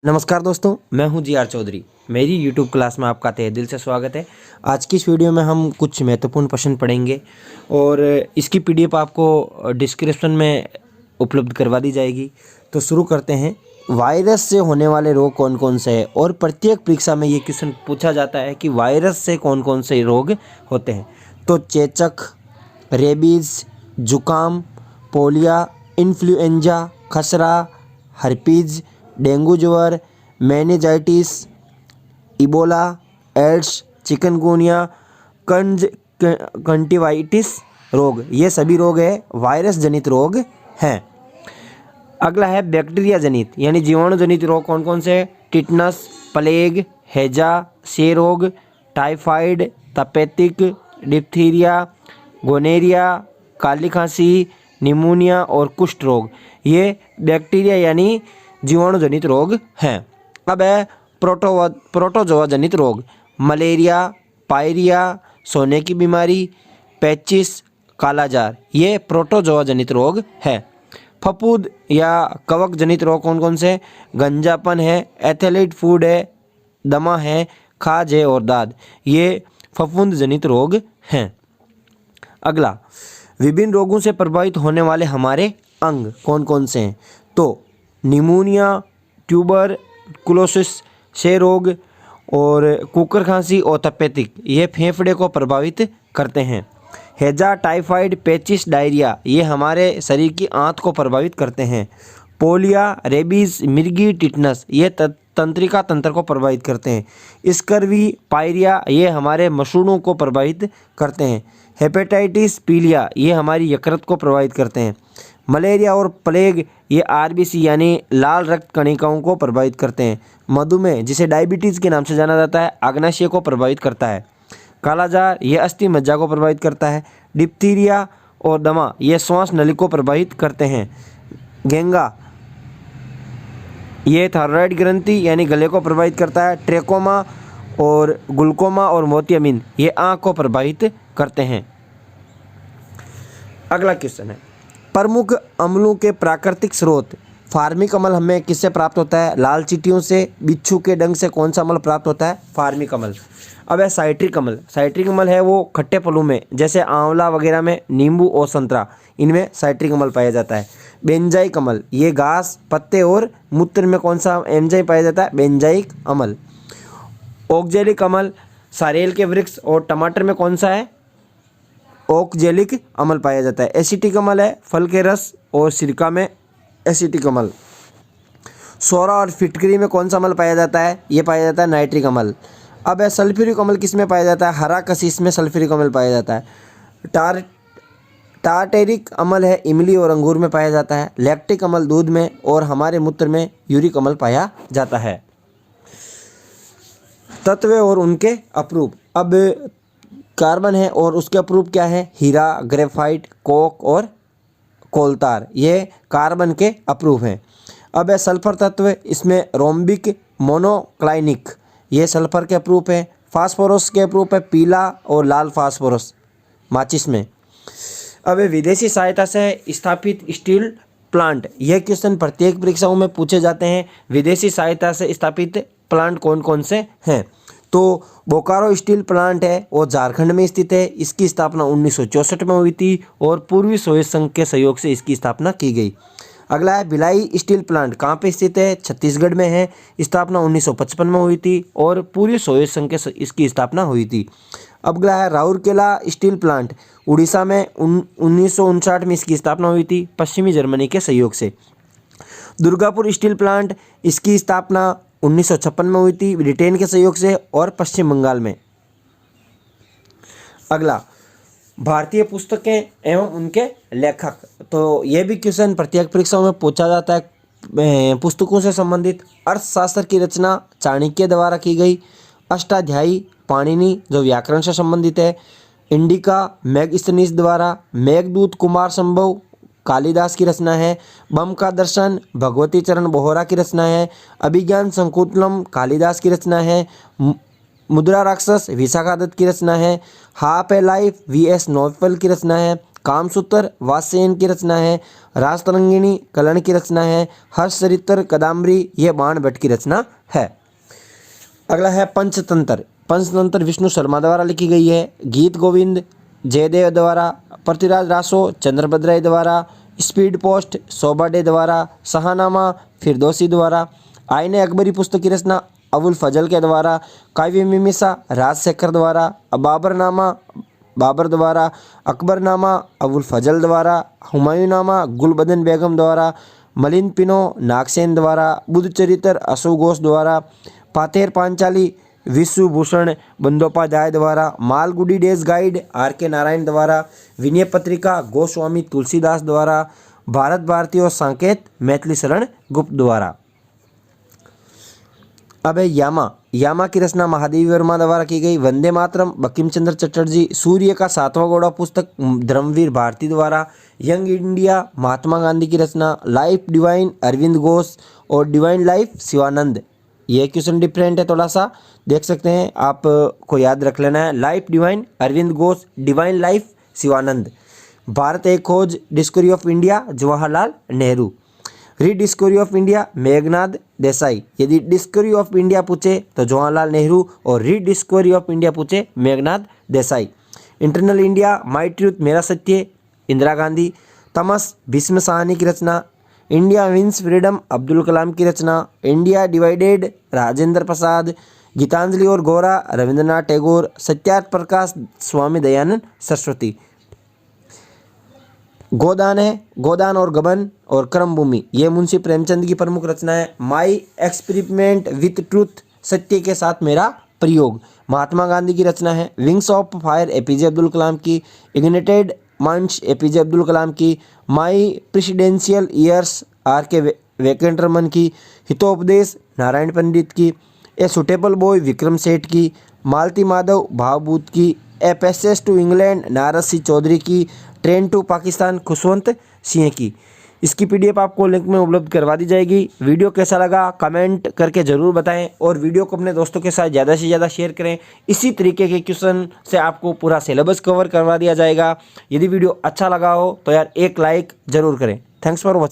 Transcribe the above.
नमस्कार दोस्तों, मैं हूं जी आर चौधरी। मेरी यूट्यूब क्लास में आपका तहे दिल से स्वागत है। आज की इस वीडियो में हम कुछ महत्वपूर्ण प्रश्न पढ़ेंगे और इसकी पीडीएफ आपको डिस्क्रिप्शन में उपलब्ध करवा दी जाएगी। तो शुरू करते हैं। वायरस से होने वाले रोग कौन कौन से हैं और प्रत्येक परीक्षा में ये क्वेश्चन पूछा जाता है कि वायरस से कौन कौन से रोग होते हैं। तो चेचक, रेबीज़, जुकाम, पोलिया, इन्फ्लुएंजा, खसरा, हर्पीज, डेंगू ज्वर, meningitis, Ebola, AIDS, chikungunya, conjunctivitis रोग, ये सभी रोग है वायरस जनित रोग हैं। अगला है बैक्टीरिया जनित यानी जीवाणु जनित रोग कौन कौन से हैं। टिटनस, प्लेग, हैजा, क्षय रोग, टाइफाइड, तपेदिक, डिप्थीरिया, गोनेरिया, काली खांसी, निमोनिया और कुष्ठ रोग, ये बैक्टीरिया यानी जीवाणु जनित रोग हैं। अब है प्रोटोजोआ जनित रोग, मलेरिया, पायरिया, सोने की बीमारी, पेचिस, कालाजार, ये प्रोटोजोआ जनित रोग है। फफूंद या कवक जनित रोग कौन कौन से। गंजापन है, एथलीट फूड है, दमा है, खाज है और दाद, ये फफूंद जनित रोग हैं। अगला, विभिन्न रोगों से प्रभावित होने वाले हमारे अंग कौन कौन से हैं। तो निमोनिया, ट्यूबरकुलोसिस, क्षय रोग और कुकर खांसी और तपेदिक, ये फेफड़े को प्रभावित करते हैं। हैजा, टाइफाइड, पेचिस, डायरिया, ये हमारे शरीर की आंत को प्रभावित करते हैं। पोलिया, रेबीज़, मिर्गी, टिटनस, ये तंत्रिका तंत्र को प्रभावित करते हैं। स्कर्वी, पायरिया, ये हमारे मसूड़ों को प्रभावित करते हैं। हेपेटाइटिस, पीलिया, ये हमारी यकृत को प्रभावित करते हैं। मलेरिया और प्लेग, ये आरबीसी यानी लाल रक्त कणिकाओं को प्रभावित करते हैं। मधुमेह, जिसे डायबिटीज़ के नाम से जाना जाता है, अग्नाशय को प्रभावित करता है। कालाजार, ये अस्थि मज्जा को प्रभावित करता है। डिप्थीरिया और दमा, ये श्वास नली को प्रभावित करते हैं। गेंगा, ये थायराइड ग्रंथि यानी गले को प्रभावित करता है। ट्रेकोमा और ग्लूकोमा और मोतियाबिंद, ये आँख को प्रभावित करते हैं। अगला क्वेश्चन है, प्रमुख अम्लों के प्राकृतिक स्रोत। फार्मिक अम्ल हमें किससे प्राप्त होता है। लाल चींटियों से। बिच्छू के डंक से कौन सा अम्ल प्राप्त होता है। फार्मिक अम्ल। अब है साइट्रिक अम्ल। साइट्रिक अम्ल है वो खट्टे फलों में, जैसे आंवला वगैरह में, नींबू और संतरा, इनमें साइट्रिक अम्ल पाया जाता है। बेंजाइक अम्ल, ये घास, पत्ते और मूत्र में कौन सा एंजाइम पाया जाता है। बेंजाइक अम्ल। ऑक्जेलिक अम्ल, सारेल के वृक्ष और टमाटर में कौन सा है। ऑक्जेलिक अम्ल पाया जाता है। एसिटिक अम्ल है फल के रस और सिरका में एसिटिक अम्ल। सोरा और फिटकरी में कौन सा अम्ल पाया जाता है। ये पाया जाता है नाइट्रिक अम्ल। अब है सल्फ्यूरिक अम्ल, किस में पाया जाता है। हरा कशिश में सल्फ्यूरिक अम्ल पाया जाता है। टार्टेरिक अम्ल है इमली और अंगूर में पाया जाता है। लैक्टिक अम्ल दूध में और हमारे मूत्र में यूरिक अम्ल पाया जाता है। तत्व और उनके अप्रूप। अब कार्बन है और उसके अप्रूप क्या है। हीरा, ग्रेफाइट, कोक और कोलतार, ये कार्बन के अप्रूप हैं। अब है सल्फर तत्व, इसमें रोम्बिक, मोनोक्लाइनिक, ये सल्फर के अप्रूप है। फास्फोरस के अप्रूप है पीला और लाल फास्फोरस माचिस में। अब विदेशी सहायता से स्थापित स्टील प्लांट, यह क्वेश्चन प्रत्येक परीक्षाओं में पूछे जाते हैं। विदेशी सहायता से स्थापित प्लांट कौन कौन से हैं। तो बोकारो स्टील प्लांट है वो झारखंड में स्थित है। इसकी स्थापना 1964 में हुई थी और पूर्वी सोवियत संघ के सहयोग से इसकी स्थापना की गई। अगला है भिलाई स्टील प्लांट, कहाँ पे स्थित है। छत्तीसगढ़ में है। स्थापना 1955 में हुई थी और पूर्वी सोवियत संघ के इसकी स्थापना हुई थी। अगला है राउरकेला स्टील प्लांट, उड़ीसा में 1959 में इसकी स्थापना हुई थी पश्चिमी जर्मनी के सहयोग से। दुर्गापुर स्टील प्लांट, इसकी स्थापना 1956 में हुई थी ब्रिटेन के सहयोग से और पश्चिम बंगाल में। अगला, भारतीय पुस्तकें एवं उनके लेखक, तो ये भी क्वेश्चन प्रत्येक परीक्षाओं में पूछा जाता है। पुस्तकों से संबंधित अर्थशास्त्र की रचना चाणक्य द्वारा की गई। अष्टाध्यायी पाणिनि, जो व्याकरण से संबंधित है। इंडिका मेगस्थनीज द्वारा। मेघदूत कुमार संभव, कालिदास की रचना है। बम का दर्शन भगवती चरण बोहरा की रचना है। अभिज्ञान संकुलम कालिदास की रचना है। मुद्रा राक्षस विशाखा दत्त की रचना है। Half a life V S Naipaul की रचना है। कामसूत्र वात्स्ययन की रचना है। रासतरंगिणी कलण की रचना है। हर्षचरित्र कादम्बरी यह बाण भट्ट की रचना है। अगला है पंचतंत्र। पंचतंत्र विष्णु शर्मा द्वारा लिखी गई है। गीत गोविंद जयदेव द्वारा, पृथ्वीराज रासो चंद्रभद्राय द्वारा, स्पीड पोस्ट शोभा डे द्वारा, शाहनामा फिरदौसी द्वारा, आईने अकबरी पुस्तक की रचना अबुल फजल के द्वारा, काव्य मीमांसा राजशेखर द्वारा, बाबरनामा बाबर द्वारा, अकबरनामा अबुल फजल द्वारा, हुमायूंनामा गुलबदन बेगम द्वारा, मलिन पिनो नागसेन द्वारा, बुद्ध चरित्र अशोक घोष द्वारा, पाथेर पांचाली विश्वभूषण बंदोपाध्याय द्वारा, मालगुडी डेज गाइड आर के नारायण द्वारा, विनय पत्रिका गोस्वामी तुलसीदास द्वारा, भारत भारतीय संकेत मैथिली शरण गुप्त द्वारा। अब है यामा। यामा की रचना महादेवी वर्मा द्वारा की गई। वंदे मातरम बंकिम चंद्र चटर्जी, सूर्य का सातवां घोड़ा पुस्तक धर्मवीर भारती द्वारा, यंग इंडिया महात्मा गांधी की रचना, लाइफ डिवाइन अरविंद घोष और डिवाइन लाइफ शिवानंद। ये क्वेश्चन डिफरेंट है, थोड़ा सा देख सकते हैं, आप को याद रख लेना है। Life divine Arvind Ghosh, divine life Shivananda. Bharat Ek Khoj discovery of India Jawaharlal Nehru. Rediscovery of India Meghnad Desai. यदि डिस्कवरी ऑफ इंडिया पूछे तो जवाहरलाल नेहरू और रीडिस्कवरी ऑफ इंडिया पूछे Meghnath Desai. Internal India my truth मेरा सत्य इंदिरा गांधी। तमस भीष्म साहनी की रचना। India wins freedom Abdul Kalam की रचना। India divided Rajendra Prasad. गीतांजलि और गोरा रविंद्रनाथ टैगोर। सत्यार्थ प्रकाश स्वामी दयानंद सरस्वती। गोदान है, गोदान और गबन और क्रमभूमि ये मुंशी प्रेमचंद की प्रमुख रचना है। माई एक्सपेरिमेंट विथ ट्रूथ सत्य के साथ मेरा प्रयोग महात्मा गांधी की रचना है। Wings of fire APJ Abdul Kalam की। Ignited minds APJ Abdul Kalam की। माई प्रेसिडेंशियल ईयर्स आर के वेंकटरमन की। हितोपदेश नारायण पंडित की। A suitable boy Vikram Seth की। मालती माधव भावभूत की। A passage to England Narad Singh Chaudhary की। ट्रेन टू पाकिस्तान खुशवंत सिंह की। इसकी पीडीएफ आपको लिंक में उपलब्ध करवा दी जाएगी। वीडियो कैसा लगा कमेंट करके ज़रूर बताएं और वीडियो को अपने दोस्तों के साथ ज़्यादा से ज़्यादा शेयर करें। इसी तरीके के क्वेश्चन से आपको पूरा सिलेबस कवर करवा दिया जाएगा। यदि वीडियो अच्छा लगा हो तो यार एक लाइक ज़रूर करें। Thanks for watching.